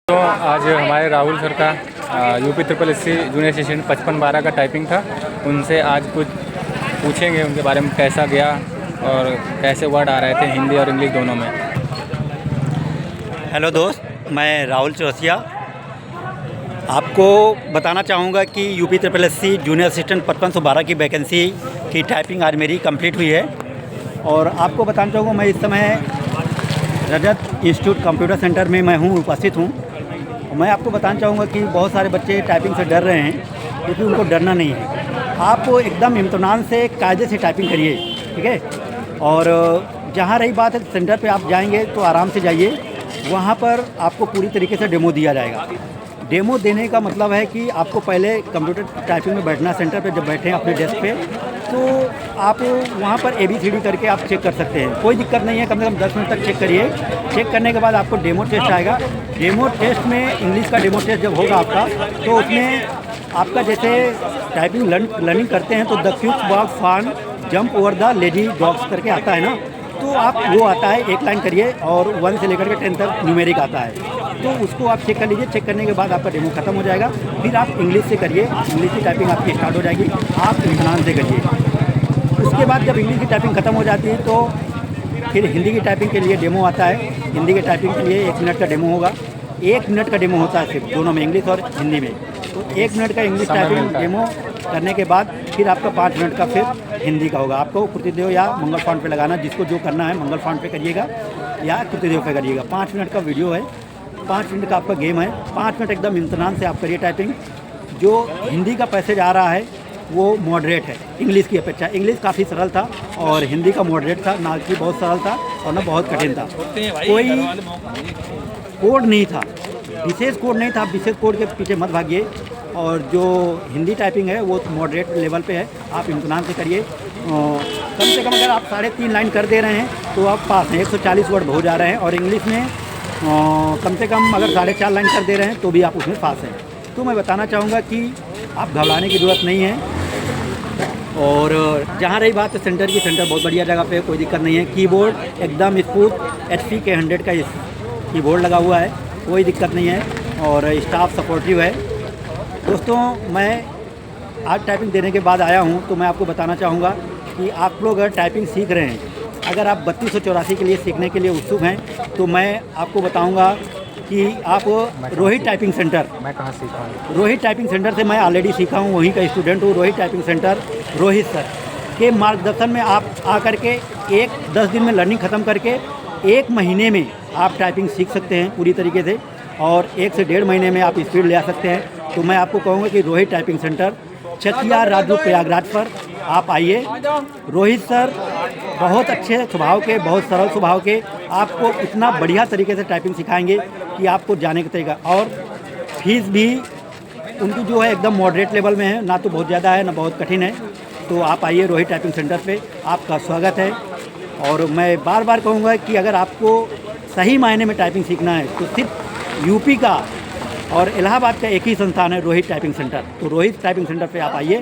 तो आज हमारे राहुल सर का UP triple SC junior session 55-12 का टाइपिंग था। उनसे आज कुछ पूछेंगे उनके बारे में, कैसा गया और कैसे वर्ड आ रहे थे हिंदी और इंग्लिश दोनों में। हेलो दोस्त, मैं राहुल चौरसिया आपको बताना चाहूँगा कि UP triple SC junior assistant 5512 की वैकेंसी की टाइपिंग आज मेरी कंप्लीट हुई है। और आपको बताना चाहूँगा मैं इस समय रजत इंस्टीट्यूट कंप्यूटर सेंटर में मैं उपस्थित हूँ। मैं आपको बताना चाहूँगा कि बहुत सारे बच्चे टाइपिंग से डर रहे हैं, क्योंकि उनको डरना नहीं है। आप एकदम इम्तनान से कायदे से टाइपिंग करिए, ठीक है। और जहाँ रही बात है सेंटर पे आप जाएंगे तो आराम से जाइए, वहाँ पर आपको पूरी तरीके से डेमो दिया जाएगा। डेमो देने का मतलब है कि आपको पहले कंप्यूटर टाइपिंग में बैठना, सेंटर पे जब बैठें अपने डेस्क पे, तो आप वहाँ पर ABCD करके आप चेक कर सकते हैं, कोई दिक्कत नहीं है। कम से कम 10 मिनट तक चेक करिए। चेक करने के बाद आपको डेमो टेस्ट आएगा। डेमो टेस्ट में इंग्लिश का डेमो टेस्ट जब होगा आपका, तो उसमें आपका जैसे टाइपिंग लर्निंग करते हैं तो द क्विक वॉक फान jump over the lady dogs करके आता है ना, तो आप वो आता है, एक लाइन करिए और 1 से लेकर के 10 तक न्यूमेरिक आता है, तो उसको आप चेक कर लीजिए। चेक करने के बाद आपका डेमो खत्म हो जाएगा। फिर आप इंग्लिश से करिए, इंग्लिश की टाइपिंग आपकी स्टार्ट हो जाएगी, आप इम्तहान से करिए। उसके बाद जब इंग्लिश की टाइपिंग खत्म हो जाती है तो फिर हिंदी की टाइपिंग के लिए डेमो आता है। हिंदी की टाइपिंग के लिए 1 मिनट का डेमो होगा। 1 मिनट का डेमो होता है सिर्फ, दोनों में, इंग्लिश और हिंदी में। तो 1 मिनट का इंग्लिश टाइपिंग डेमो करने के बाद फिर आपका 5 मिनट का फिर हिंदी का होगा। आपको कृतिदेव या मंगल फॉन्ट पे लगाना, जिसको जो करना है मंगल फॉन्ट पे करिएगा या कृतिदेव पे करिएगा। 5 मिनट का वीडियो है, 5 मिनट का आपका गेम है। 5 मिनट एकदम इम्तनान से आप करिए टाइपिंग। जो हिंदी का पैसेज आ रहा है वो मॉडरेट है इंग्लिश की अपेक्षा। इंग्लिश काफ़ी सरल था और हिंदी का मॉडरेट था, ना कि बहुत सरल था और ना बहुत कठिन था। कोई कोड नहीं था, विशेष कोड नहीं था। विशेष कोड के पीछे मत भागिए। और जो हिंदी टाइपिंग है वो मॉडरेट लेवल पे है, आप इम्तनान से करिए। कम से कम अगर आप 3.5 लाइन कर दे रहे हैं तो आप पास हैं, 140 वर्ड हो जा रहे हैं। और इंग्लिश में कम से कम अगर 4.5 लाइन कर दे रहे हैं तो भी आप उसमें पास हैं। तो मैं बताना चाहूँगा कि आप घबराने की ज़रूरत नहीं है। और जहाँ रही बात सेंटर की, सेंटर बहुत बढ़िया जगह पे, कोई दिक्कत नहीं है। कीबोर्ड एकदम स्मूथ HP के 100 का कीबोर्ड लगा हुआ है, कोई दिक्कत नहीं है। और स्टाफ सपोर्टिव है। दोस्तों, मैं आज टाइपिंग देने के बाद आया हूँ, तो मैं आपको बताना चाहूँगा कि आप लोग अगर टाइपिंग सीख रहे हैं, अगर आप 3284 के लिए सीखने के लिए उत्सुक हैं, तो मैं आपको बताऊँगा कि आप रोहित टाइपिंग सेंटर, मैं कहाँ सीखा हूँ? रोहित टाइपिंग सेंटर से मैं ऑलरेडी सीखा हूँ, वहीं का स्टूडेंट हूँ। Rohit typing centre Rohit sir के मार्गदर्शन में आप आकर के 10 दिन में लर्निंग ख़त्म करके 1 महीने में आप टाइपिंग सीख सकते हैं पूरी तरीके से, और 1 से 1.5 महीने में आप स्पीड ले आ सकते हैं। तो मैं आपको कहूँगा कि रोहित टाइपिंग सेंटर चकिया राजू प्रयागराज पर आप आइए। रोहित सर बहुत अच्छे स्वभाव के, बहुत सरल स्वभाव के, आपको इतना बढ़िया तरीके से टाइपिंग सिखाएंगे कि आपको जाने का तरीका। और फीस भी उनकी जो है एकदम मॉडरेट लेवल में है, ना तो बहुत ज़्यादा है ना बहुत कठिन है। तो आप आइए रोहित टाइपिंग सेंटर पे, आपका स्वागत है। और मैं बार बार कहूँगा कि अगर आपको सही मायने में टाइपिंग सीखना है तो सिर्फ यूपी का और इलाहाबाद का एक ही संस्थान है, रोहित टाइपिंग सेंटर। तो रोहित टाइपिंग सेंटर पे आप आइए,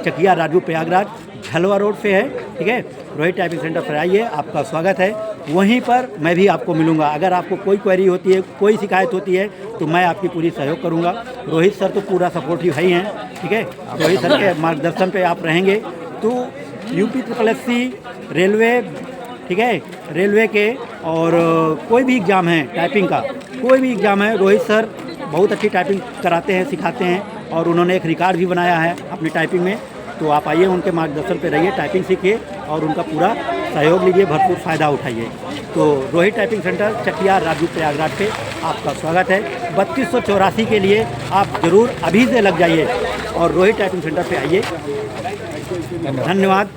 चकिया राजू प्रयागराज झलवा रोड पे है, ठीक है। रोहित टाइपिंग सेंटर पर आइए, आपका स्वागत है। वहीं पर मैं भी आपको मिलूंगा। अगर आपको कोई क्वेरी होती है, कोई शिकायत होती है, तो मैं आपकी पूरी सहयोग करूंगा। रोहित सर तो पूरा सपोर्टिव है ही हैं, ठीक है। रोहित सर के मार्गदर्शन पे आप रहेंगे तो यूपी ट्रिपल एससी, रेलवे, ठीक है, रेलवे के और कोई भी एग्ज़ाम है टाइपिंग का, कोई भी एग्ज़ाम है, रोहित सर बहुत अच्छी टाइपिंग कराते हैं, सिखाते हैं। और उन्होंने एक रिकॉर्ड भी बनाया है अपनी टाइपिंग में। तो आप आइए, उनके मार्गदर्शन पे रहिए, टाइपिंग सीखिए और उनका पूरा सहयोग लीजिए, भरपूर फ़ायदा उठाइए। तो रोहित टाइपिंग सेंटर चकिया राजू प्रयागराज पे आपका स्वागत है। 3284 के लिए आप ज़रूर अभी से लग जाइए और रोहित टाइपिंग सेंटर पे आइए। धन्यवाद।